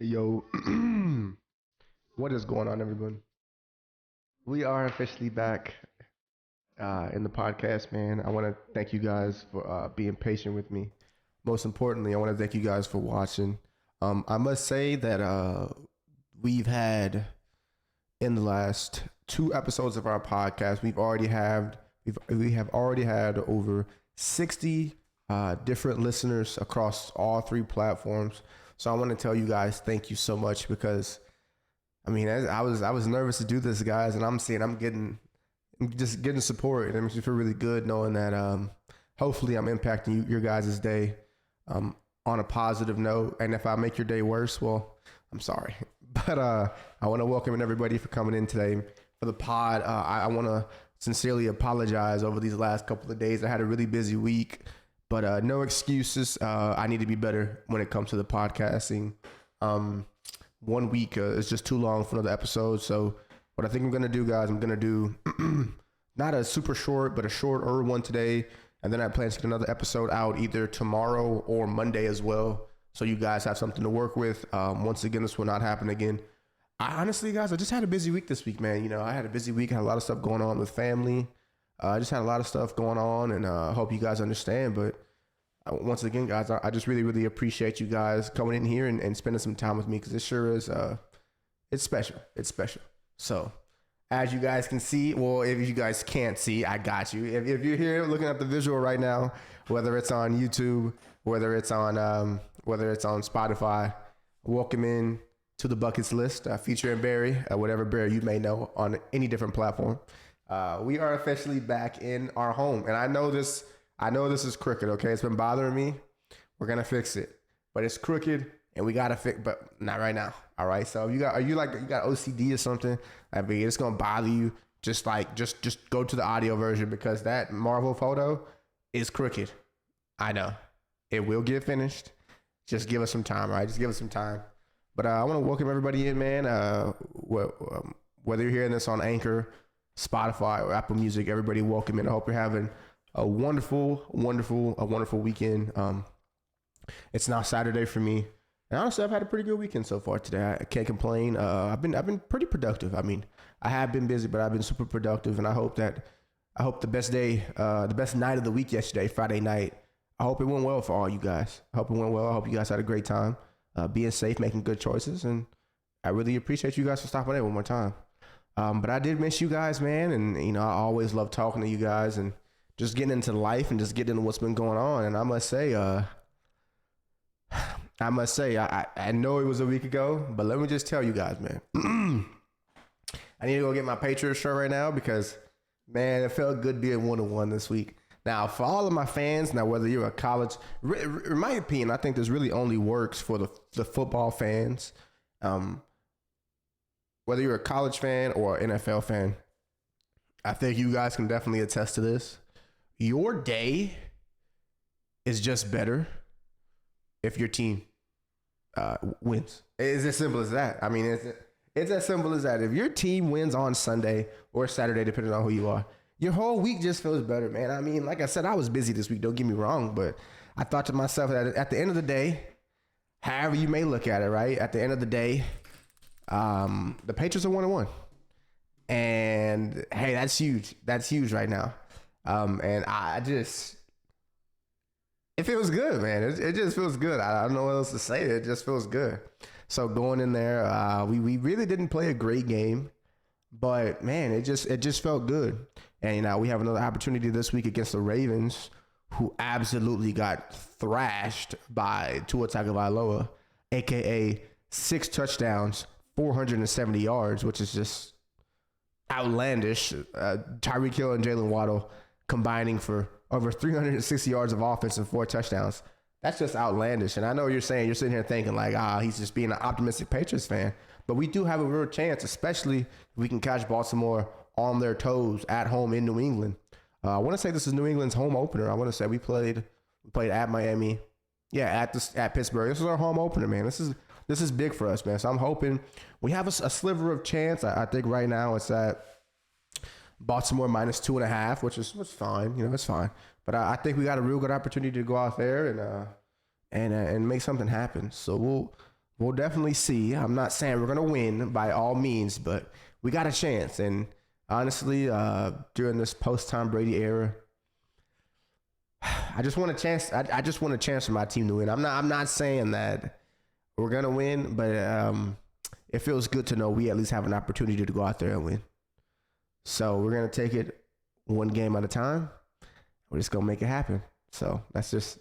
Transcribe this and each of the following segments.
Yo, what is going on, everyone? We are officially back in the podcast, man. I want to thank you guys for being patient with me. Most importantly, I want to thank you guys for watching. I must say that we've had in the last two episodes of our podcast, we have already had over 60 different listeners across all three platforms. So I want to tell you guys thank you so much because I was nervous to do this, guys, and I'm just getting support, and it makes me feel really good knowing that hopefully I'm impacting your guys' day on a positive note. And if I make your day worse, well, I'm sorry. But I want to welcome everybody for coming in today for the pod. I want to sincerely apologize over these last couple of days. I had a really busy week, but no excuses. I need to be better when it comes to the podcasting. 1 week is just too long for another episode. So what I think I'm going to do, guys, I'm going to do not a super short, but a shorter one today. And then I plan to get another episode out either tomorrow or Monday as well. So you guys have something to work with. Once again, this will not happen again. Honestly, guys, I just had a busy week this week, man. You know, I had a busy week. I had a lot of stuff going on with family. I just had a lot of stuff going on, and I hope you guys understand. But once again, guys, I just really, really appreciate you guys coming in here and spending some time with me because it sure is, it's special. It's special. So as you guys can see, well, if you guys can't see, I got you. If you're here looking at the visual right now, whether it's on YouTube, whether it's on Spotify, welcome in to the Bucketz list, featuring Barry, whatever Barry you may know on any different platform. We are officially back in our home, and I know this is crooked. Okay, it's been bothering me. We're gonna fix it, but it's crooked, and we gotta fix. But not right now. All right. So you got OCD or something? I mean, it's gonna bother you. Just go to the audio version because that Marvel photo is crooked. I know. It will get finished. Just give us some time, right? Just give us some time. But I want to welcome everybody in, man. Whether you're hearing this on Anchor, Spotify, or Apple Music, everybody welcome in. I hope you're having a wonderful weekend. It's now Saturday for me, and honestly, I've had a pretty good weekend so far today. I can't complain. I've been pretty productive. I mean, I have been busy, but I've been super productive, and I hope the best night of the week yesterday, Friday night. I hope it went well for all you guys. I hope it went well. I hope you guys had a great time, being safe, making good choices, and I really appreciate you guys for stopping in one more time. But I did miss you guys, man, and you know I always love talking to you guys and just getting into life and just getting into what's been going on. And I must say, I know it was a week ago, but let me just tell you guys, man, I need to go get my Patriots shirt right now because, man, it felt good being 1-1 this week. Now, for all of my fans, now whether you're a college, in my opinion, I think this really only works for the football fans. Whether you're a college fan or an NFL fan, I think you guys can definitely attest to this. Your day is just better if your team wins. It's as simple as that. I mean, it's as simple as that. If your team wins on Sunday or Saturday, depending on who you are, your whole week just feels better, man. I mean, like I said, I was busy this week. Don't get me wrong, but I thought to myself that at the end of the day, however you may look at it, right? At the end of the day, the Patriots are 1-1, and hey, that's huge. That's huge right now. And it feels good, man. It just feels good. I don't know what else to say. It just feels good. So going in there, we really didn't play a great game, but man, it just felt good. And you know, we have another opportunity this week against the Ravens, who absolutely got thrashed by Tua Tagovailoa, aka 6 touchdowns, 470 yards, which is just outlandish. Tyreek Hill and Jalen Waddle combining for over 360 yards of offense and 4 touchdowns. That's just outlandish. And I know you're sitting here thinking like, he's just being an optimistic Patriots fan. But we do have a real chance, especially if we can catch Baltimore on their toes at home in New England. I want to say this is New England's home opener. I want to say we played at Miami. Yeah, at Pittsburgh. This is our home opener, man. This is big for us, man. So I'm hoping we have a sliver of chance. I think right now it's at Baltimore -2.5, which is fine. You know, it's fine. But I think we got a real good opportunity to go out there and make something happen. So we'll definitely see. I'm not saying we're gonna win by all means, but we got a chance. And honestly, during this post-Tom Brady era, I just want a chance. I just want a chance for my team to win. I'm not saying that we're gonna win, but it feels good to know we at least have an opportunity to go out there and win. So we're gonna take it one game at a time. We're just gonna make it happen. So that's just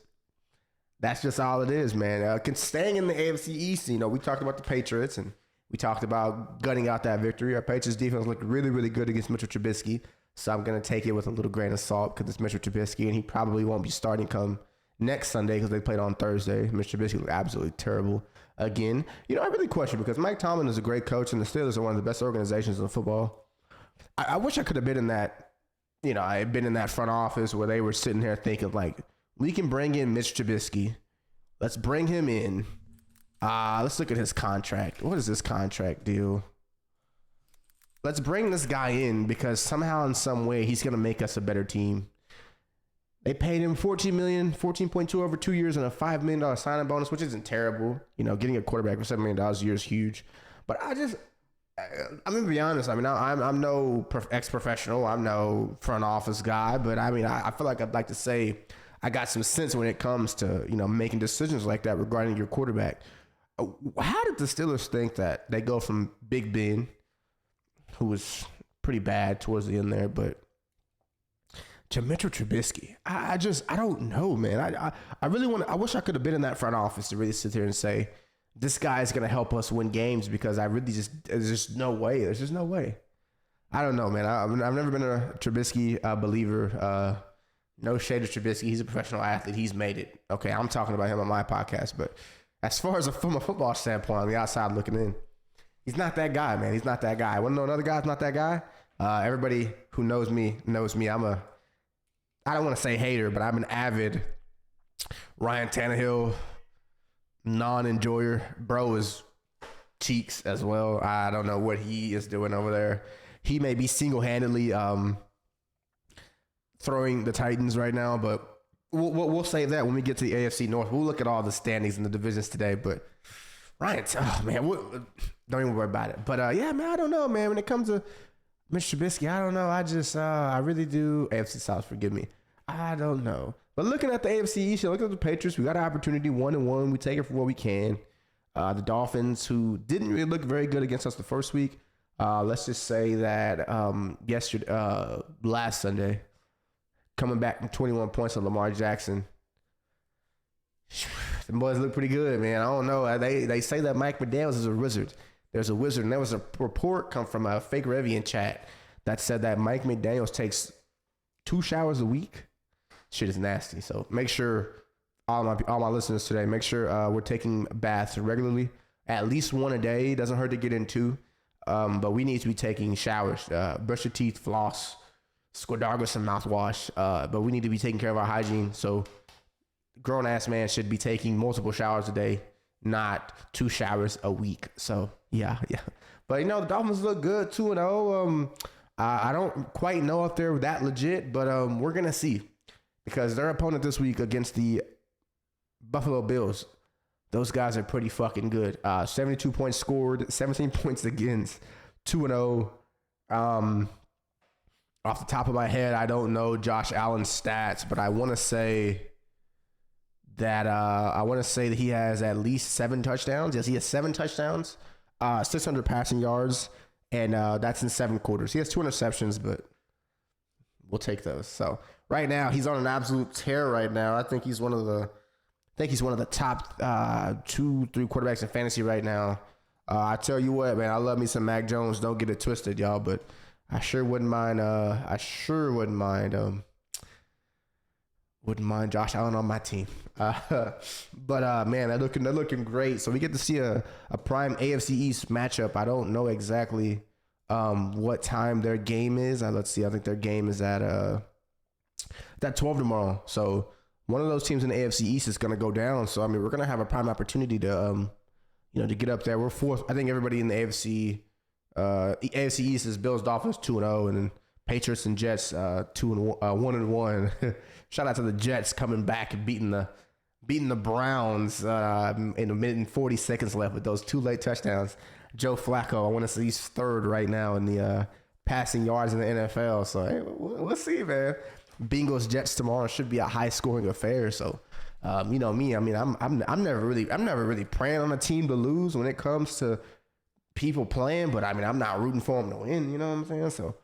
all it is, man. Staying in the AFC East, we talked about the Patriots and we talked about gutting out that victory. Our Patriots defense looked really, really good against Mitchell Trubisky. So I'm going to take it with a little grain of salt because it's Mitchell Trubisky and he probably won't be starting come next Sunday because they played on Thursday. Mitchell Trubisky looked absolutely terrible again. I really question because Mike Tomlin is a great coach and the Steelers are one of the best organizations in football. I wish I could have been in that, I had been in that front office where they were sitting there thinking like, we can bring in Mitch Trubisky. Let's bring him in. Let's look at his contract. What is this contract deal? Let's bring this guy in because somehow in some way he's going to make us a better team. They paid him $14.2 over 2 years and a $5 million signing bonus, which isn't terrible. Getting a quarterback for $7 million a year is huge. But I'm going to be honest. I'm no ex-professional. I'm no front office guy. But I feel like I'd like to say I got some sense when it comes to, making decisions like that regarding your quarterback. How did the Steelers think that they go from Big Ben, who was pretty bad towards the end there, but to Mitchell Trubisky? I don't know, man. I really I wish I could have been in that front office to really sit there and say, this guy is going to help us win games because there's just no way. There's just no way. I don't know, man. I've never been a Trubisky believer. No shade of Trubisky. He's a professional athlete. He's made it. Okay, I'm talking about him on my podcast, but as far as from a football standpoint, on the outside looking in, he's not that guy, man. He's not that guy. Want to know another guy's not that guy? Everybody who knows me knows me. I don't want to say hater, but I'm an avid Ryan Tannehill non-enjoyer. Bro is cheeks as well. I don't know what he is doing over there. He may be single-handedly throwing the Titans right now, but we'll save that when we get to the AFC North. We'll look at all the standings in the divisions today, but Ryan, don't even worry about it. But yeah, man, I don't know, man. When it comes to Mr. Trubisky, I don't know. I really do. AFC South, forgive me. I don't know. But looking at the AFC East, look at the Patriots. We got an opportunity 1-1. We take it for what we can. The Dolphins, who didn't really look very good against us the first week. Let's just say that last Sunday, coming back from 21 points on Lamar Jackson. The boys look pretty good, man. I don't know. They say that Mike McDaniels is a wizard. There's a wizard. And there was a report come from a fake Revian chat that said that Mike McDaniels takes 2 showers a week. Shit is nasty. So make sure, all my listeners today, make sure we're taking baths regularly. At least 1 a day. Doesn't hurt to get in 2. But we need to be taking showers. Brush your teeth, floss, gargle some mouthwash. But we need to be taking care of our hygiene. So grown-ass man should be taking multiple showers a day, not 2 showers a week. So, yeah. But, the Dolphins look good, 2-0. I don't quite know if they're that legit, but we're going to see. Because their opponent this week against the Buffalo Bills, those guys are pretty fucking good. 72 points scored, 17 points against, 2-0. Off the top of my head, I don't know Josh Allen's stats, but I want to say that he has at least 7 touchdowns. Yes, he has 7 touchdowns, 600 passing yards, and that's in 7 quarters. He has 2 interceptions, but we'll take those. So right now, he's on an absolute tear right now. I think he's one of the top 2-3 quarterbacks in fantasy right now. I tell you what, man, I love me some Mac Jones. Don't get it twisted, y'all, but I sure wouldn't mind. Wouldn't mind Josh Allen on my team. But man, they're looking great. So we get to see a prime AFC East matchup. I don't know exactly what time their game is. Let's see. I think their game is at 12 tomorrow. So one of those teams in the AFC East is going to go down. So we're going to have a prime opportunity to to get up there. We're 4th. I think everybody in the AFC East is Bills, Dolphins 2-0, and then Patriots and Jets 1-1. Shout out to the Jets coming back and beating the beating the Browns in a minute and 40 seconds left with those 2 late touchdowns. Joe Flacco, I want to say he's 3rd right now in the passing yards in the NFL. So hey, we'll see, man. Bengals Jets tomorrow should be a high scoring affair. So you know me, I mean, I'm never really praying on a team to lose when it comes to people playing, but I mean, I'm not rooting for them to win. You know what I'm saying? So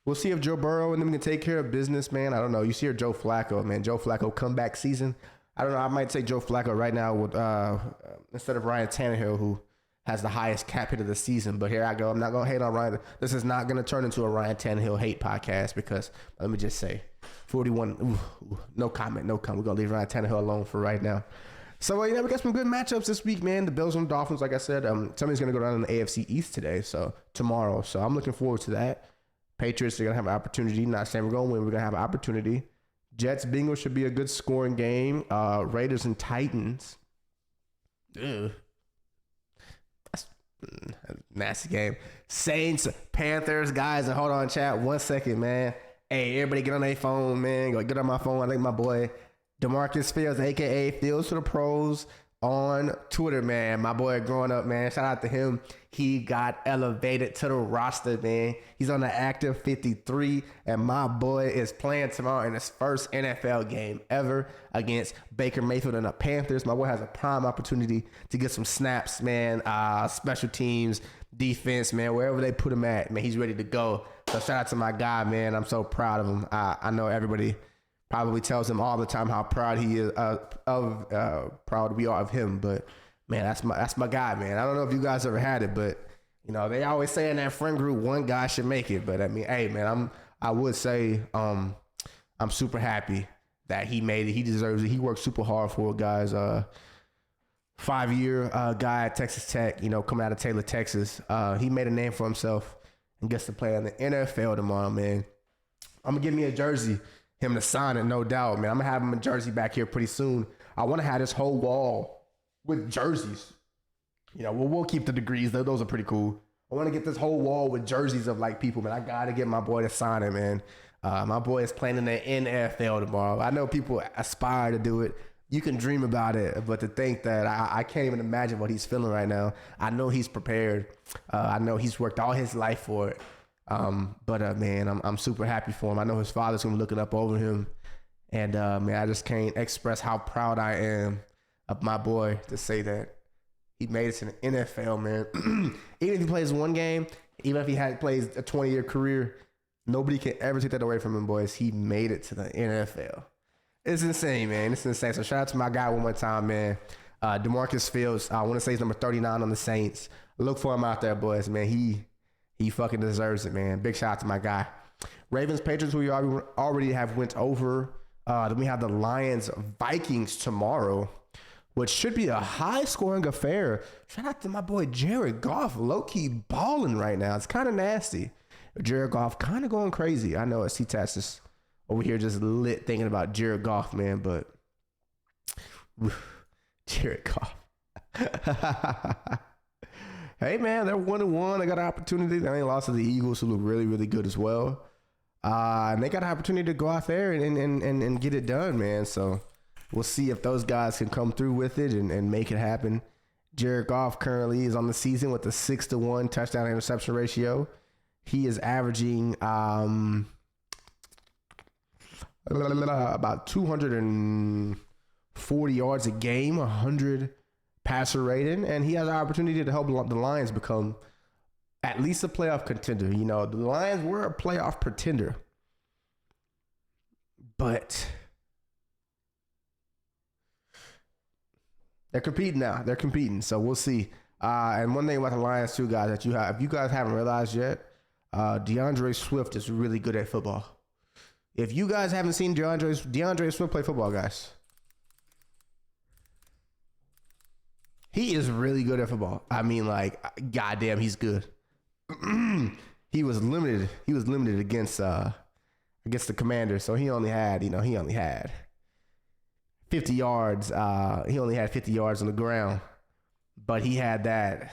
we'll see if Joe Burrow and them can take care of business, man. I don't know. You see Joe Flacco, man. Joe Flacco comeback season. I don't know. I might take Joe Flacco right now with instead of Ryan Tannehill, who has the highest cap hit of the season. But here I go. I'm not gonna hate on Ryan. This is not gonna turn into a Ryan Tannehill hate podcast because let me just say, 41. No comment. We're gonna leave Ryan Tannehill alone for right now. So we got some good matchups this week, man. The Bills and Dolphins, like I said, somebody's gonna go down in the AFC East tomorrow. So I'm looking forward to that. Patriots are gonna have an opportunity. Not saying we're gonna win. We're gonna have an opportunity. Jets Bengals should be a good scoring game. Raiders and Titans. Ugh. That's a nasty game. Saints Panthers, guys. Hold on, chat. 1 second, man. Hey, everybody get on their phone, man. Go get on my phone. I think my boy DeMarcus Fields, a.k.a. Fields for the Pros, on Twitter, man. My boy growing up, man. Shout out to him. He got elevated to the roster, man. He's on the active 53, and my boy is playing tomorrow in his first NFL game ever against Baker Mayfield and the Panthers. My boy has a prime opportunity to get some snaps, man. Special teams, defense, man. Wherever they put him at, man, he's ready to go. So shout out to my guy, man. I'm so proud of him. I know everybody probably tells him all the time how proud he is proud we are of him, but man, that's my guy, man. I don't know if you guys ever had it, but you know they always say in that friend group one guy should make it. But I mean, hey, man, I would say I'm super happy that he made it. He deserves it. He worked super hard for it, guys. 5-year guy at Texas Tech, you know, coming out of Taylor, Texas. He made a name for himself and gets to play in the NFL tomorrow, man. I'm gonna give me a jersey. Him to sign it, no doubt, man. I'm gonna have him a jersey back here pretty soon. I want to have this whole wall with jerseys. You know, we'll keep the degrees. Those are pretty cool. I want to get this whole wall with jerseys of like people, man. I gotta get my boy to sign it, man. My boy is playing in the NFL tomorrow. I know people aspire to do it. You can dream about it, but to think that I can't even imagine what he's feeling right now. I know he's prepared. I know he's worked all his life for it. Man, I'm super happy for him. I know his father's gonna be looking up over him, and man, I just can't express how proud I am of my boy to say that he made it to the NFL, man. Even if he plays one game, even if he plays a 20-year career, nobody can ever take that away from him, boys. He made it to the NFL. It's insane, man. It's insane. So shout out to my guy one more time, man. DeMarcus Fields. I want to say he's number 39 on the Saints. Look for him out there, boys, man. He fucking deserves it, man. Big shout out to my guy. Ravens, Patriots, we already have went over. Then we have the Lions, Vikings tomorrow, which should be a high-scoring affair. Shout out to my boy Jared Goff, low-key balling right now. It's kind of nasty. Jared Goff kind of going crazy. I know C-Tats is over here just lit thinking about Jared Goff, man, but Jared Goff. Hey, man, they're 1-1. They got an opportunity. They ain't lost to the Eagles, who look really, really good as well. And they got an opportunity to go out there and get it done, man. So we'll see if those guys can come through with it and make it happen. Jared Goff currently is on the season with a 6-1 touchdown interception ratio. He is averaging about 240 yards a game, 100 passer rating, and he has an opportunity to help the Lions become at least a playoff contender. You know, the Lions were a playoff pretender, but they're competing now. They're competing, so we'll see. And one thing about the Lions too, guys, that if you guys haven't realized yet, DeAndre Swift is really good at football. If you guys haven't seen DeAndre Swift play football, guys, he is really good at football. I mean, like, goddamn, he's good. He was limited. He was limited against the Commanders, so he only had 50 yards. He only had 50 yards on the ground, but he had that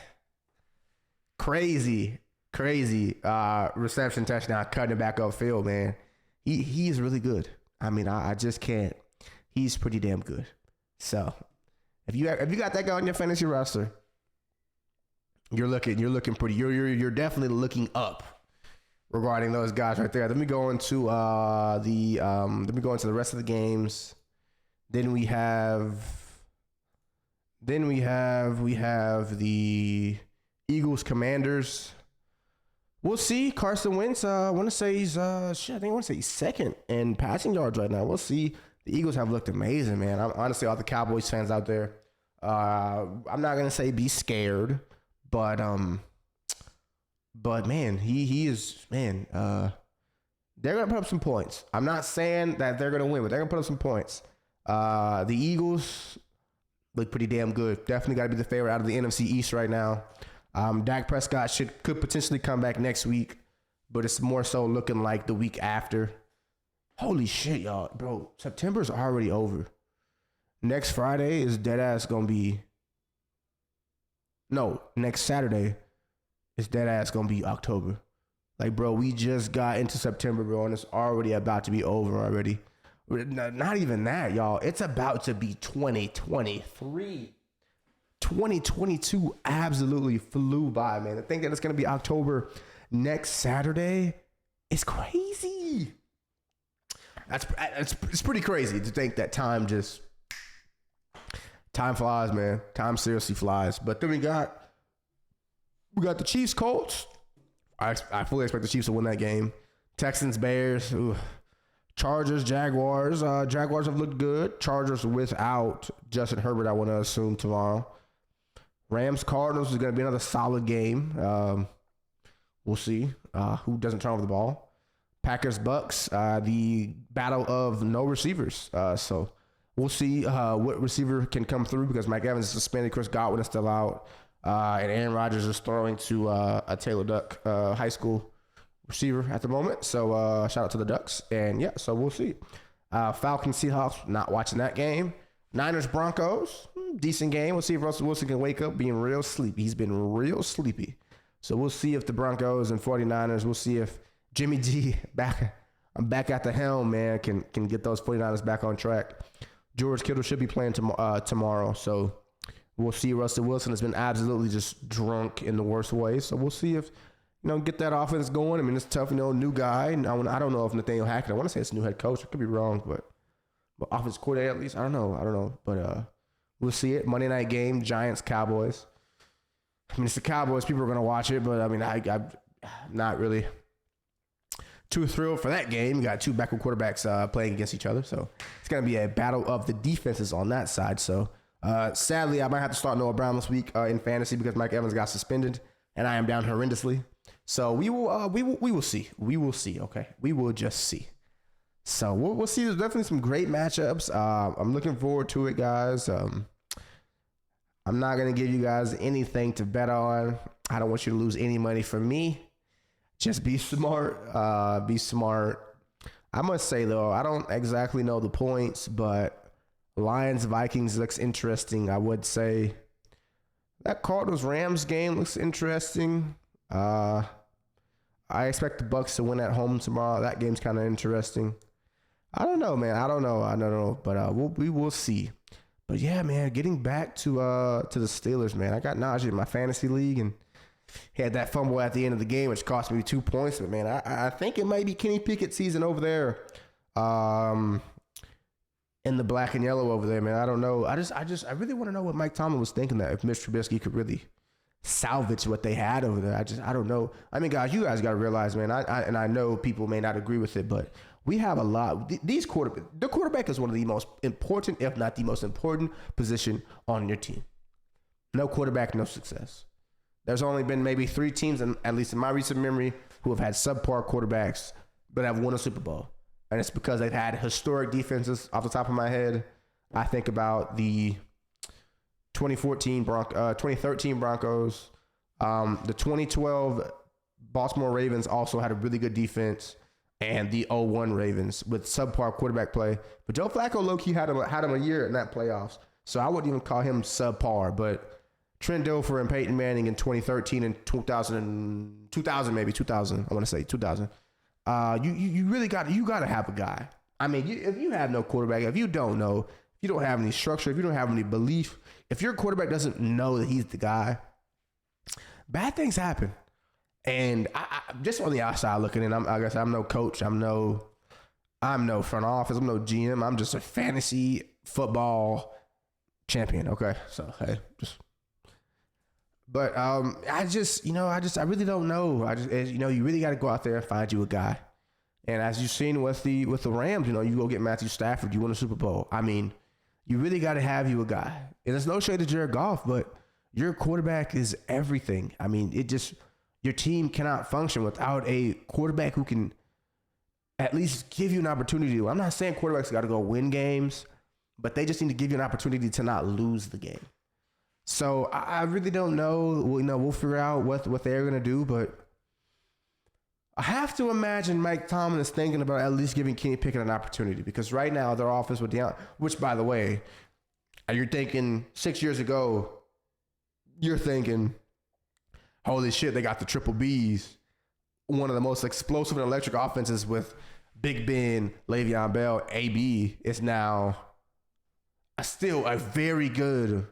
crazy reception touchdown cutting it back upfield, man. He is really good. I mean, I just can't. He's pretty damn good. So if you got that guy on your fantasy roster, you're looking pretty. You're definitely looking up regarding those guys right there. Let me go into the rest of the games. Then we have the Eagles Commanders. We'll see. Carson Wentz, I want to say he's second in passing yards right now. We'll see. The Eagles have looked amazing, man. I'm honestly, all the Cowboys fans out there, I'm not gonna say be scared, but man, he is, man. They're gonna put up some points. I'm not saying that they're gonna win, but they're gonna put up some points. The Eagles look pretty damn good. Definitely got to be the favorite out of the NFC East right now. Dak Prescott could potentially come back next week, but it's more so looking like the week after. Holy shit, y'all. Bro, September's already over. Next Friday is deadass going to be... No, next Saturday is deadass going to be October. Like, bro, we just got into September, bro, and it's already about to be over already. Not even that, y'all. It's about to be 2023. 2022 absolutely flew by, man. To think that it's going to be October next Saturday is crazy. It's pretty crazy to think that time flies, man. Time seriously flies. But then we got the Chiefs Colts. I fully expect the Chiefs to win that game. Texans Bears. Ooh. Chargers Jaguars. Jaguars have looked good. Chargers without Justin Herbert, I want to assume, tomorrow. Rams Cardinals is going to be another solid game. We'll see who doesn't turn over the ball. Packers Bucks, the battle of no receivers. So we'll see what receiver can come through, because Mike Evans is suspended. Chris Godwin is still out. And Aaron Rodgers is throwing to a Taylor Duck high school receiver at the moment. So shout out to the Ducks. And yeah, so we'll see. Falcons Seahawks, not watching that game. Niners Broncos, decent game. We'll see if Russell Wilson can wake up being real sleepy. He's been real sleepy. So we'll see if the Broncos and 49ers, we'll see if Jimmy G back at the helm, man, can get those 49ers back on track. George Kittle should be playing tomorrow. So we'll see. Russell Wilson has been absolutely just drunk in the worst way. So we'll see if, get that offense going. I mean, it's tough, new guy. I don't know if Nathaniel Hackett, I want to say it's a new head coach. I could be wrong, but offense coordinator at least. I don't know. But we'll see it. Monday night game, Giants, Cowboys. I mean, it's the Cowboys. People are going to watch it, but I mean, I'm not really too thrilled for that game. You got two backup quarterbacks playing against each other. So it's going to be a battle of the defenses on that side. So sadly, I might have to start Noah Brown this week in fantasy because Mike Evans got suspended and I am down horrendously. So we will see. We will see. Okay. We will just see. So we'll see. There's definitely some great matchups. I'm looking forward to it, guys. I'm not going to give you guys anything to bet on. I don't want you to lose any money from me. Just be smart. Be smart. I must say, though, I don't exactly know the points, but Lions-Vikings looks interesting. I would say that Cardinals-Rams game looks interesting. I expect the Bucks to win at home tomorrow. That game's kind of interesting. I don't know, man. I don't know. But we will see. But yeah, man, getting back to the Steelers, man. I got Najee in my fantasy league and he had that fumble at the end of the game, which cost me 2 points. But man, I think it might be Kenny Pickett season over there, in the black and yellow over there, man. I don't know. I really want to know what Mike Tomlin was thinking, that if Mitch Trubisky could really salvage what they had over there. I don't know. I mean, guys, you guys got to realize, man. I know people may not agree with it, but we have a lot. The quarterback is one of the most important, if not the most important position on your team. No quarterback, no success. There's only been maybe 3 teams, at least in my recent memory, who have had subpar quarterbacks but have won a Super Bowl. And it's because they've had historic defenses. Off the top of my head, I think about the 2013 Broncos. The 2012 Baltimore Ravens also had a really good defense, and the 2001 Ravens with subpar quarterback play. But Joe Flacco low-key had him a year in that playoffs, so I wouldn't even call him subpar. But Trent Dilfer and Peyton Manning in 2013 and 2000, I want to say 2000. You really got to have a guy. I mean, if you have no quarterback, if you don't know, if you don't have any structure, if you don't have any belief, if your quarterback doesn't know that he's the guy, bad things happen. And I just on the outside looking in, I guess I'm no coach, I'm no front office, I'm no GM, I'm just a fantasy football champion. Okay, so hey, but I really don't know. You really got to go out there and find you a guy. And as you've seen with the Rams, you go get Matthew Stafford, you win a Super Bowl. I mean, you really got to have you a guy. And there's no shade to Jared Goff, but your quarterback is everything. I mean, your team cannot function without a quarterback who can at least give you an opportunity. I'm not saying quarterbacks got to go win games, but they just need to give you an opportunity to not lose the game. So I really don't know. We'll figure out what they're going to do, but I have to imagine Mike Tomlin is thinking about at least giving Kenny Pickett an opportunity, because right now their offense with Deion, which by the way, you're thinking 6 years ago, you're thinking, holy shit, they got the triple Bs. One of the most explosive and electric offenses with Big Ben, Le'Veon Bell, AB is now still a very good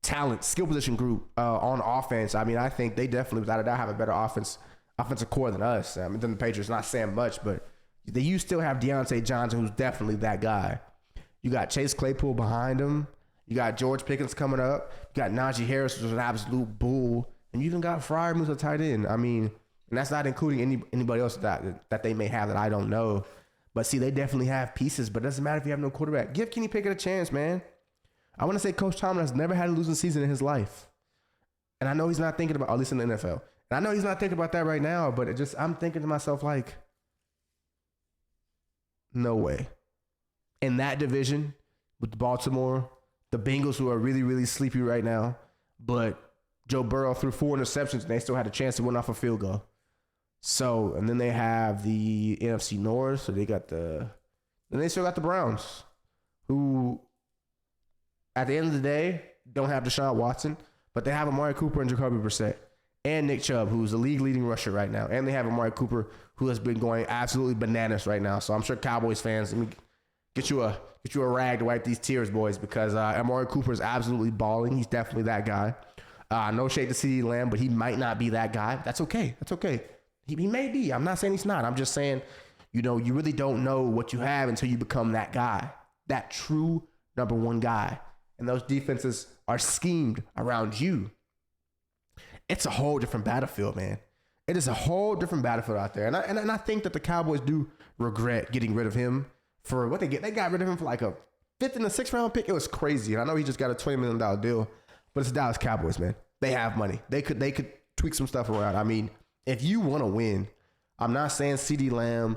talent, skill position group on offense. I mean, I think they definitely, without a doubt, have a better offensive core than us. I mean, than the Patriots. Not saying much, but you still have Deontay Johnson, who's definitely that guy. You got Chase Claypool behind him. You got George Pickens coming up. You got Najee Harris, who's an absolute bull. And you even got Freiermuth, a tight end. I mean, and that's not including anybody else that they may have that I don't know. But see, they definitely have pieces, but it doesn't matter if you have no quarterback. Give Kenny Pickett a chance, man. I want to say Coach Tomlin has never had a losing season in his life. And I know he's not thinking about, at least in the NFL. And I know he's not thinking about that right now, but I'm thinking to myself, like, no way. In that division with Baltimore, the Bengals, who are really, really sleepy right now, but Joe Burrow threw 4 interceptions and they still had a chance to win off a field goal. So, and then they have the NFC North, so then they still got the Browns, who at the end of the day don't have Deshaun Watson, but they have Amari Cooper and Jacoby Brissett. And Nick Chubb, who's the league leading rusher right now. And they have Amari Cooper, who has been going absolutely bananas right now. So I'm sure Cowboys fans, let me get you a rag to wipe these tears, boys, because Amari Cooper is absolutely balling. He's definitely that guy. No shade to CeeDee Lamb, but he might not be that guy. That's okay. That's okay. He may be. I'm not saying he's not. I'm just saying, you really don't know what you have until you become that guy, that true number one guy. And those defenses are schemed around you. It's a whole different battlefield, man. It is a whole different battlefield out there. And I think that the Cowboys do regret getting rid of him for what they get. They got rid of him for like a 5th and a 6th round pick. It was crazy. And I know he just got a $20 million deal, but it's the Dallas Cowboys, man. They have money. They could tweak some stuff around. I mean, if you want to win, I'm not saying CeeDee Lamb,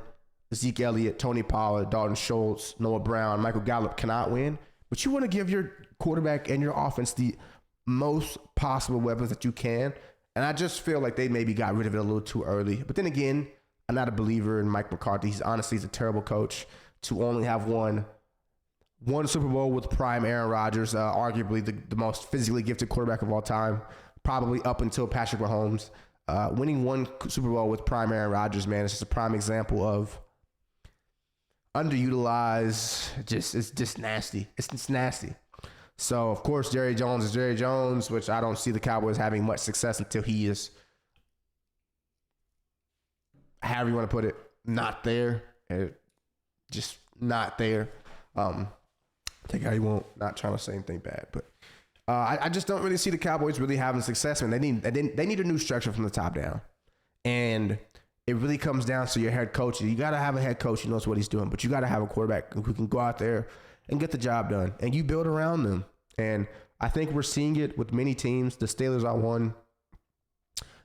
Zeke Elliott, Tony Pollard, Dalton Schultz, Noah Brown, Michael Gallup cannot win, but you want to give your quarterback and your offense the most possible weapons that you can. And I just feel like they maybe got rid of it a little too early. But then again, I'm not a believer in Mike McCarthy. He's a terrible coach to only have one Super Bowl with prime Aaron Rodgers, arguably the most physically gifted quarterback of all time, probably up until Patrick Mahomes. Winning one Super Bowl with prime Aaron Rodgers, man, it's just a prime example of underutilized. It's just nasty. It's nasty. So, of course, Jerry Jones is Jerry Jones, which I don't see the Cowboys having much success until he is, however you want to put it, not there. Just not there. Take it how you want. Not trying to say anything bad, but I just don't really see the Cowboys really having success. And they need a new structure from the top down. And it really comes down to your head coach. You got to have a head coach who knows what he's doing, but you got to have a quarterback who can go out there and get the job done. And you build around them. And I think we're seeing it with many teams. The Steelers are one.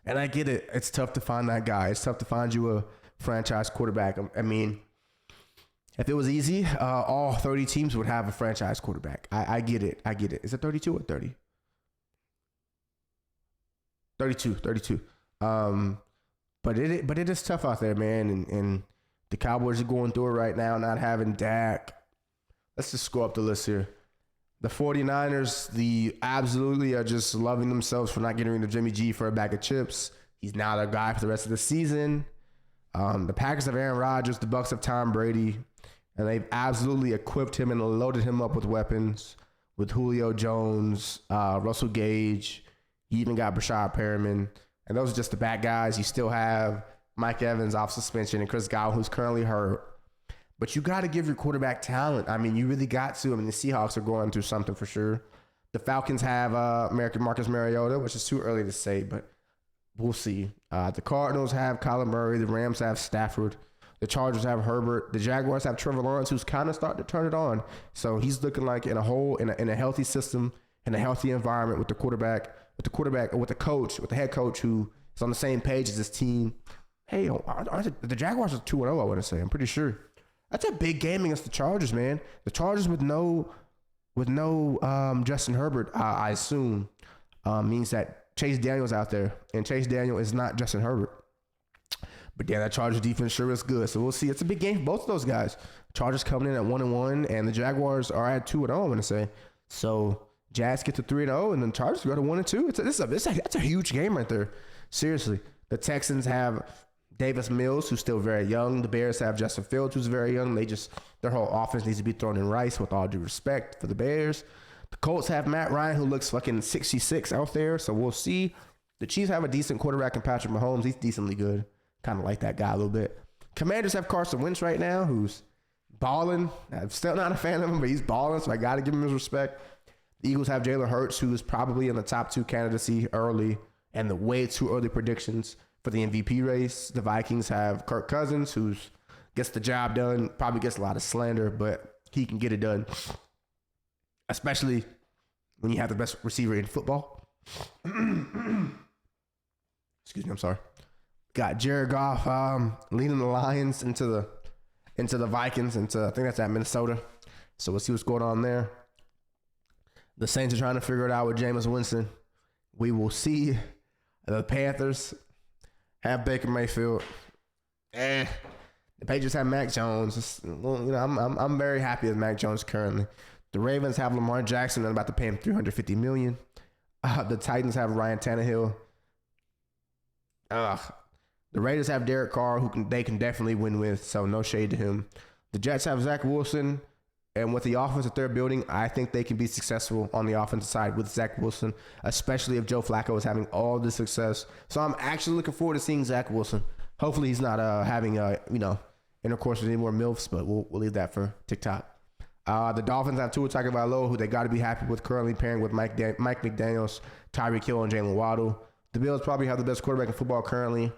And I get it. It's tough to find that guy. It's tough to find you a franchise quarterback. I mean, if it was easy, all 30 teams would have a franchise quarterback. I get it. Is it 32 or 30? 32. But it is tough out there, man. And the Cowboys are going through it right now, not having Dak. Let's just go up the list here. The 49ers, absolutely are just loving themselves for not getting rid of Jimmy G for a bag of chips. He's now their guy for the rest of the season. The Packers have Aaron Rodgers. The Bucks have Tom Brady. and they've absolutely equipped him and loaded him up with weapons, with Julio Jones, Russell Gage. You even got Brashad Perriman, and those are just the bad guys. You still have Mike Evans off suspension and Chris Godwin, who's currently hurt. But you got to give your quarterback talent. I mean, you really got to. I mean, the Seahawks are going through something for sure. The Falcons have Marcus Mariota, which is too early to say, but we'll see. The Cardinals have Kyler Murray. The Rams have Stafford. The Chargers have Herbert. The Jaguars have Trevor Lawrence, who's kind of starting to turn it on. So he's looking like in a healthy system, in a healthy environment with the coach, with the head coach who is on the same page as his team. Hey, the Jaguars are 2-0, I want to say. I'm pretty sure. That's a big game against the Chargers, man. The Chargers with no Justin Herbert, I assume, means that Chase Daniel's out there, and Chase Daniel is not Justin Herbert. But yeah, that Chargers defense sure is good. So we'll see. It's a big game for both of those guys. Chargers coming in at 1-1, and the Jaguars are at 2-0, I want to say. So Jags get to 3-0, and then Chargers go to 1-2. That's a huge game right there. Seriously. The Texans have Davis Mills, who's still very young. The Bears have Justin Fields, who's very young. Their whole offense needs to be thrown in rice, with all due respect for the Bears. The Colts have Matt Ryan, who looks fucking 66 out there, so we'll see. The Chiefs have a decent quarterback in Patrick Mahomes. He's decently good. Kind of like that guy a little bit. Commanders have Carson Wentz right now, who's balling. I'm still not a fan of him, but he's balling, so I got to give him his respect. The Eagles have Jalen Hurts, who is probably in the top 2 candidacy early, and the way too early predictions for the MVP race. The Vikings have Kirk Cousins, who gets the job done, probably gets a lot of slander, but he can get it done, especially when you have the best receiver in football. Excuse me, I'm sorry. Got Jared Goff leading the Lions into the Vikings, I think that's at Minnesota. So we'll see what's going on there. The Saints are trying to figure it out with Jameis Winston. We will see. The Panthers have Baker Mayfield. The Patriots have Mac Jones. I'm very happy with Mac Jones currently. The Ravens have Lamar Jackson. They're about to pay him $350 million. The Titans have Ryan Tannehill. The Raiders have Derek Carr, they can definitely win with, so no shade to him. The Jets have Zach Wilson, and with the offense that they're building, I think they can be successful on the offensive side with Zach Wilson, especially if Joe Flacco is having all this success. So I'm actually looking forward to seeing Zach Wilson. Hopefully he's not having intercourse with any more MILFs, but we'll leave that for TikTok. The Dolphins have Tua Tagovailoa, who they got to be happy with, currently pairing with Mike McDaniels, Tyreek Hill, and Jalen Waddle. The Bills probably have the best quarterback in football currently,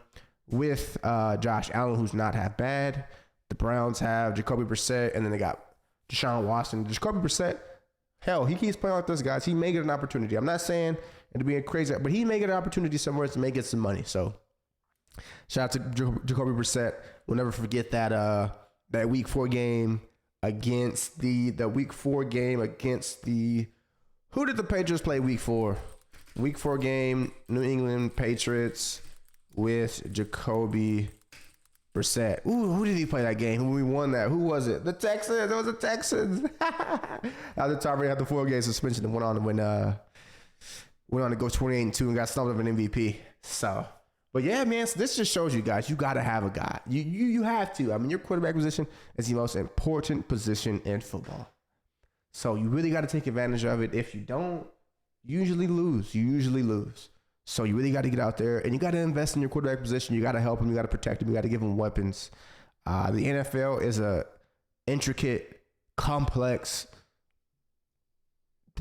with Josh Allen, who's not half bad. The Browns have Jacoby Brissett, and then they got Deshaun Watson. Jacoby Brissett, hell, he keeps playing like this, guys. He may get an opportunity. I'm not saying it'll be a crazy, but he may get an opportunity somewhere to may get some money. So shout out to Jacoby Brissett. We'll never forget that Week 4 game against the who did the Patriots play Week 4? Week 4 game, New England Patriots with Jacoby Brissett. Ooh, who did he play that game? Who we won that? Who was it? The Texans. It was the Texans. After Tom Brady had the 4-game suspension and went on to go 28-2 and got stumped of an MVP. So, but yeah, man, so this just shows you guys, you got to have a guy. You have to. I mean, your quarterback position is the most important position in football. So you really got to take advantage of it. If you don't, you usually lose. So you really got to get out there and you got to invest in your quarterback position. You got to help him. You got to protect him. You got to give him weapons. The NFL is a intricate, complex,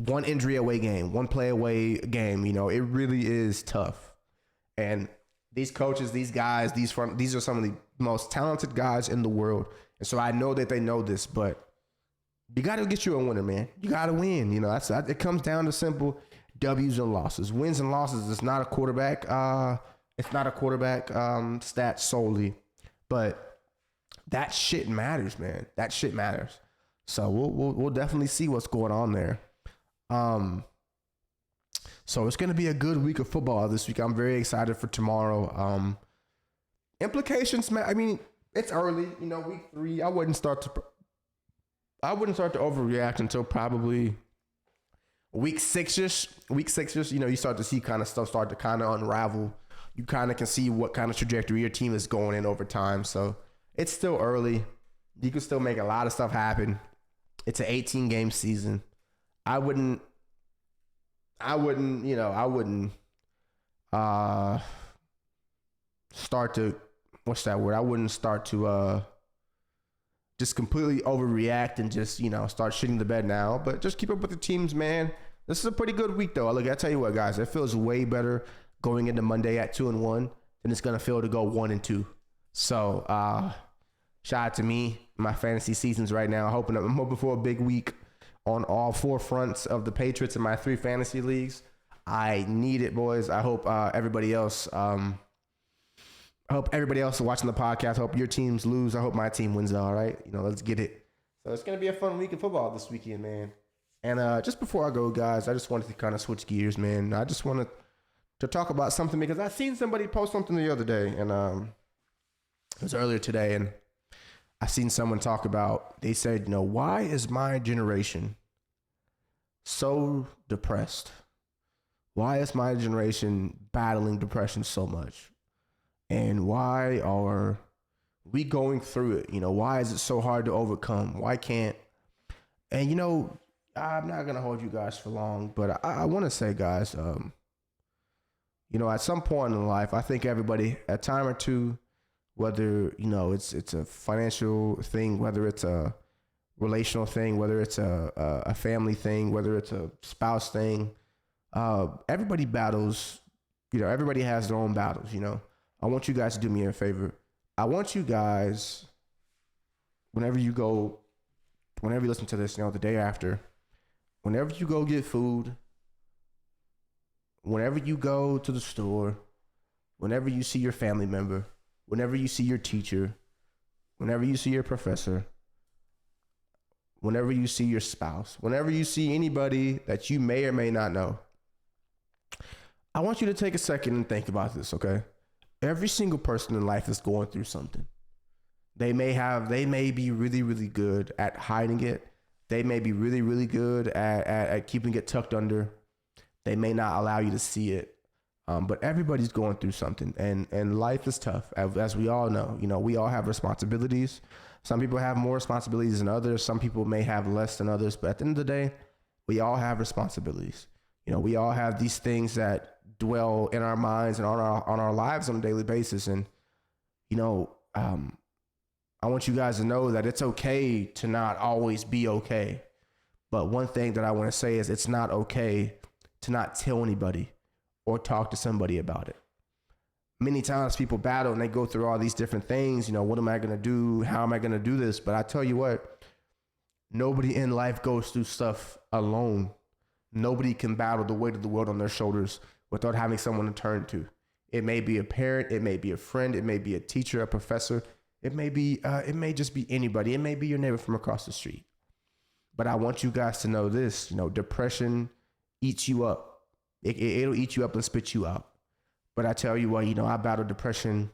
one injury away game, one play away game. You know, it really is tough. And these coaches, these guys, these are some of the most talented guys in the world. And so I know that they know this, but you got to get you a winner, man. You got to win. You know, it comes down to simple W's and losses. Wins and losses is not a quarterback. It's not a quarterback stat solely, but that shit matters, man. That shit matters. So we'll definitely see what's going on there. So it's going to be a good week of football this week. I'm very excited for tomorrow. Implications, man. I mean, it's early. You know, week 3. I wouldn't start to overreact until probably week 6-ish. You know, you start to see kind of stuff start to kind of unravel. You kind of can see what kind of trajectory your team is going in over time. So it's still early. You can still make a lot of stuff happen. It's an 18 game season. I wouldn't, I wouldn't start to, what's that word? I wouldn't start to just completely overreact and just, start shitting the bed now. But just keep up with the teams, man. This is a pretty good week, though. Look, I tell you what, guys, it feels way better going into Monday at 2-1 than it's gonna feel to go 1-2. So, shout out to me, my fantasy seasons right now. I'm hoping for a big week on all four fronts of the Patriots in my 3 fantasy leagues. I need it, boys. I hope everybody else. I hope everybody else watching the podcast. I hope your teams lose. I hope my team wins. All right, let's get it. So it's gonna be a fun week of football this weekend, man. And just before I go, guys, I just wanted to kind of switch gears, man. I just wanted to talk about something because I seen somebody post something the other day, and it was earlier today, and I seen someone talk about. They said, why is my generation so depressed? Why is my generation battling depression so much? And why are we going through it? Why is it so hard to overcome? Why can't? And I'm not gonna hold you guys for long, but I want to say, guys, at some point in life, I think everybody, a time or two, whether it's a financial thing, whether it's a relational thing, whether it's a family thing, whether it's a spouse thing, everybody battles. Everybody has their own battles. I want you guys to do me a favor. I want you guys, whenever you listen to this, the day after, whenever you go get food, whenever you go to the store, whenever you see your family member, whenever you see your teacher, whenever you see your professor, whenever you see your spouse, whenever you see anybody that you may or may not know, I want you to take a second and think about this, okay? Every single person in life is going through something. They may be really, really good at hiding it. They may be really, really good at keeping it tucked under. They may not allow you to see it. But everybody's going through something, and life is tough, as we all know. We all have responsibilities. Some people have more responsibilities than others. Some people may have less than others. But at the end of the day, we all have responsibilities. We all have these things that dwell in our minds and on our lives on a daily basis. And I want you guys to know that it's okay to not always be okay. But one thing that I want to say is it's not okay to not tell anybody or talk to somebody about it. Many times people battle and they go through all these different things. What am I going to do? How am I going to do this? But I tell you what, nobody in life goes through stuff alone. Nobody can battle the weight of the world on their shoulders without having someone to turn to. It may be a parent, it may be a friend, it may be a teacher, a professor, it may just be anybody. It may be your neighbor from across the street. But I want you guys to know this, depression eats you up. It'll eat you up and spit you out. But I tell you what, I battled depression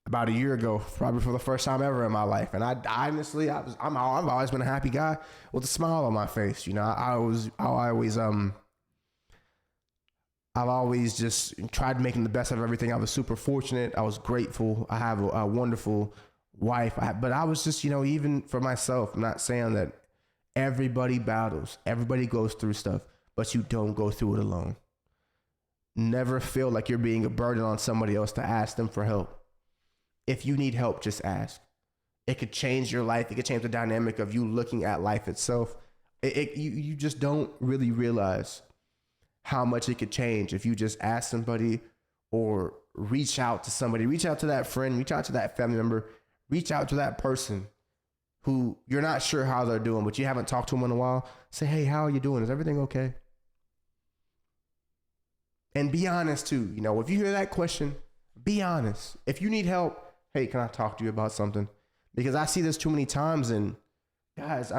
about a year ago, probably for the first time ever in my life. And I've always been a happy guy with a smile on my face. I've always just tried making the best of everything. I was super fortunate. I was grateful. I have a wonderful wife. But I was just, even for myself, I'm not saying that everybody battles, everybody goes through stuff, but you don't go through it alone. Never feel like you're being a burden on somebody else to ask them for help. If you need help, just ask. It could change your life. It could change the dynamic of you looking at life itself. You just don't really realize how much it could change if you just ask somebody or reach out to somebody, reach out to that friend, reach out to that family member, reach out to that person who you're not sure how they're doing, but you haven't talked to them in a while. Say, hey, how are you doing? Is everything okay? And be honest too. If you hear that question, be honest. If you need help, hey, can I talk to you about something? Because I see this too many times, and guys,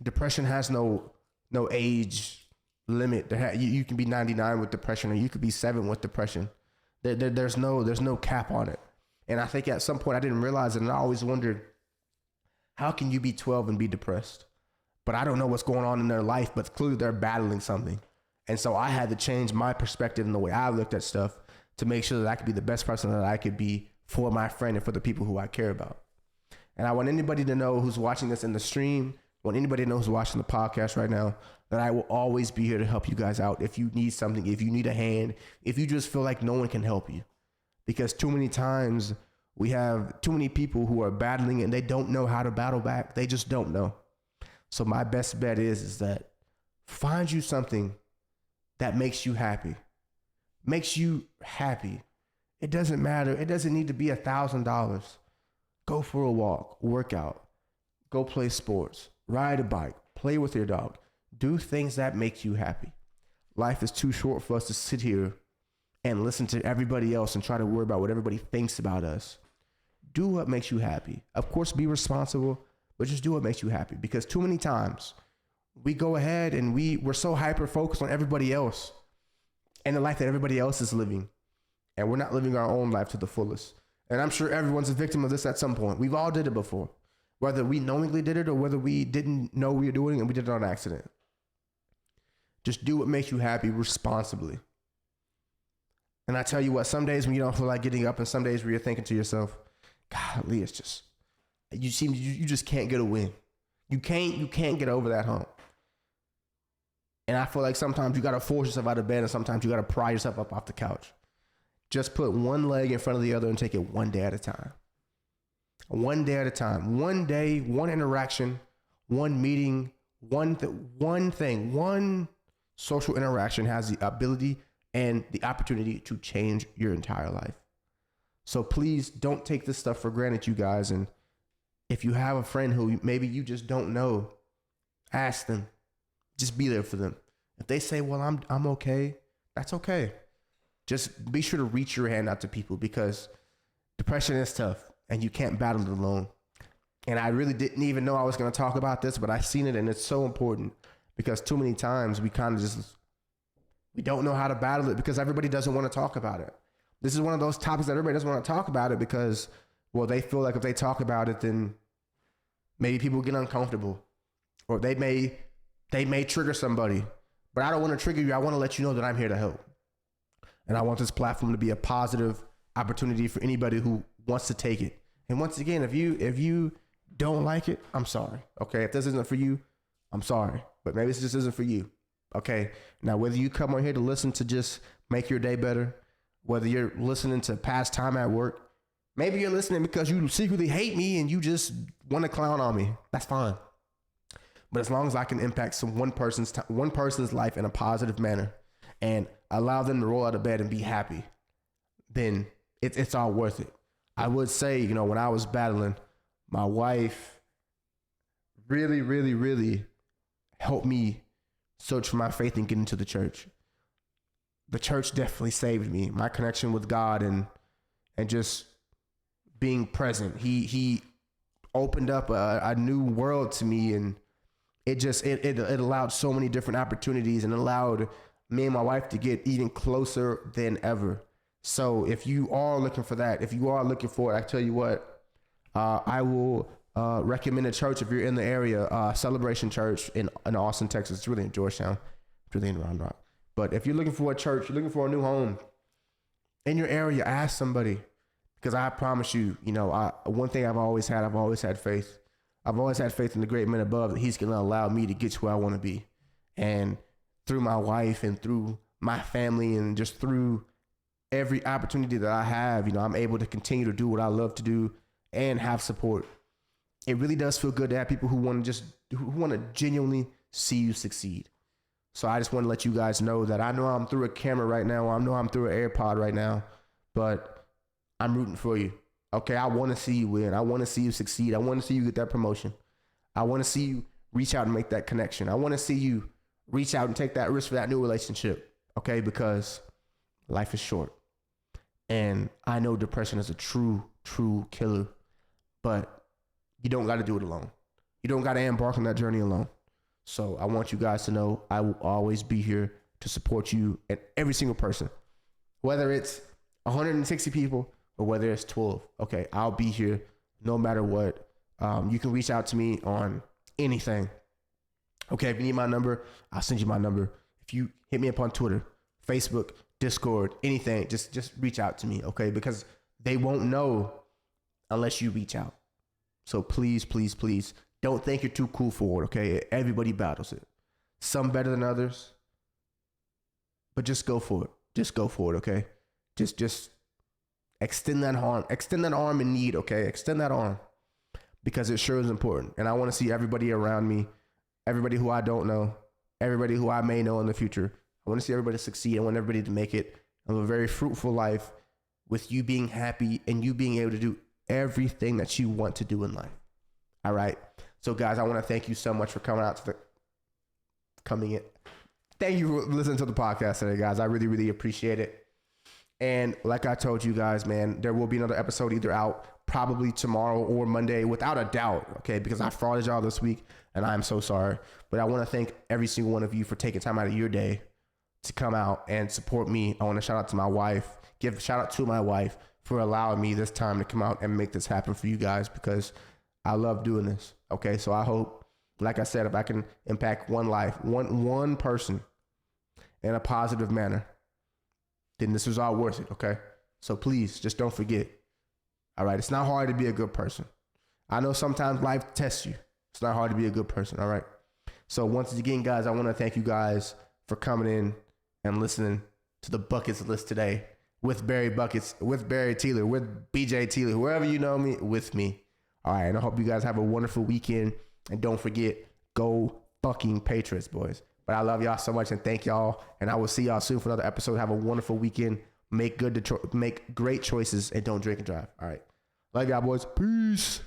depression has no age limit. You can be 99 with depression, or you could be 7 with depression. There's no cap on it. And I think at some point I didn't realize it, and I always wondered, how can you be 12 and be depressed? But I don't know what's going on in their life, but clearly they're battling something. And so I had to change my perspective and the way I looked at stuff to make sure that I could be the best person that I could be for my friend and for the people who I care about. And I want anybody to know who's watching this in the stream, I want anybody to know who's watching the podcast right now, that I will always be here to help you guys out. If you need something, if you need a hand, if you just feel like no one can help you. Because too many times we have too many people who are battling and they don't know how to battle back. They just don't know. So my best bet is that find you something that makes you happy. Makes you happy. It doesn't matter. It doesn't need to be $1,000. Go for a walk, work out, go play sports, ride a bike, play with your dog. Do things that make you happy. Life is too short for us to sit here and listen to everybody else and try to worry about what everybody thinks about us. Do what makes you happy. Of course, be responsible, but just do what makes you happy. Because too many times we go ahead and we're so hyper focused on everybody else and the life that everybody else is living. And we're not living our own life to the fullest. And I'm sure everyone's a victim of this at some point. We've all did it before. Whether we knowingly did it or whether we didn't know we were doing it and we did it on accident. Just do what makes you happy responsibly. And I tell you what, some days when you don't feel like getting up and some days where you're thinking to yourself, golly, it's just, you just can't get a win. You can't get over that hump. And I feel like sometimes you got to force yourself out of bed and sometimes you got to pry yourself up off the couch. Just put one leg in front of the other and take it one day at a time. One day at a time. One day, one interaction, one meeting, one thing, one social interaction has the ability and the opportunity to change your entire life. So please don't take this stuff for granted, you guys. And if you have a friend who maybe you just don't know, ask them. Just be there for them. If they say, well, I'm okay, that's okay. Just be sure to reach your hand out to people because depression is tough and you can't battle it alone. And I really didn't even know I was going to talk about this, but I've seen it and it's so important because too many times we kind of we don't know how to battle it because everybody doesn't want to talk about it. This is one of those topics that everybody doesn't want to talk about it because, well, they feel like if they talk about it, then maybe people get uncomfortable or they may trigger somebody, but I don't want to trigger you. I want to let you know that I'm here to help. And I want this platform to be a positive opportunity for anybody who wants to take it. And once again, if you don't like it, I'm sorry. Okay. If this isn't for you, I'm sorry, but maybe this just isn't for you. Okay. Now, whether you come on here to listen to just make your day better, whether you're listening to pass time at work, maybe you're listening because you secretly hate me and you just want to clown on me. That's fine. But as long as I can impact one person's life in a positive manner and allow them to roll out of bed and be happy, then it's all worth it. I would say, when I was battling, my wife really, really, really helped me search for my faith and get into the church. The church definitely saved me. My connection with God and just being present. He opened up a new world to me, and it allowed so many different opportunities and allowed me and my wife to get even closer than ever. So if you are looking for that, if you are looking for it, I tell you what, I will recommend a church if you're in the area, Celebration Church in Austin, Texas. It's really in Georgetown. It's really in Round Rock. But if you're looking for a church, you're looking for a new home in your area, ask somebody. Because I promise you, one thing I've always had faith. I've always had faith in the great man above that he's going to allow me to get to where I want to be. And through my wife and through my family and just through every opportunity that I have, I'm able to continue to do what I love to do and have support. It really does feel good to have people who want to genuinely see you succeed. So I just want to let you guys know that I know I'm through a camera right now. I know I'm through an AirPod right now, but I'm rooting for you. Okay, I want to see you win. I want to see you succeed. I want to see you get that promotion. I want to see you reach out and make that connection. I want to see you reach out and take that risk for that new relationship. Okay, because life is short. And I know depression is a true killer, but you don't got to do it alone. You don't got to embark on that journey alone. So I want you guys to know I will always be here to support you and every single person, whether it's 160 people or whether it's 12. Okay, I'll be here no matter what. You can reach out to me on anything. Okay, if you need my number, I'll send you my number. If you hit me up on Twitter, Facebook, Discord, anything, just reach out to me, okay? Because they won't know unless you reach out. So please, please, please don't think you're too cool for it, okay? Everybody battles it. Some better than others. But just go for it. Just go for it, okay? Just extend that arm. Extend that arm in need, okay? Extend that arm. Because it sure is important. And I want to see everybody around me, everybody who I don't know, everybody who I may know in the future. I want to see everybody succeed. I want everybody to make it a very fruitful life with you being happy and you being able to do everything that you want to do in life. All right. So guys, I want to thank you so much for coming in. Thank you for listening to the podcast today, guys. I really, really appreciate it. And like I told you guys, man, there will be another episode either out probably tomorrow or Monday, without a doubt, okay? Because I frauded y'all this week, and I'm so sorry. But I want to thank every single one of you for taking time out of your day to come out and support me. I want to shout out to my wife, give a shout out to my wife for allowing me this time to come out and make this happen for you guys, because I love doing this, okay? So I hope, like I said, if I can impact one life, one person in a positive manner, then this was all worth it, okay? So please, just don't forget. All right, it's not hard to be a good person. I know sometimes life tests you. It's not hard to be a good person, all right? So once again, guys, I want to thank you guys for coming in and listening to the Bucketz list today with Barry Bucketz, with Barry Teeler, with BJ Teeler, whoever you know me, with me. All right, and I hope you guys have a wonderful weekend. And don't forget, go fucking Patriots, boys. But I love y'all so much and thank y'all. And I will see y'all soon for another episode. Have a wonderful weekend. Make great choices and don't drink and drive. All right. Love y'all, boys. Peace.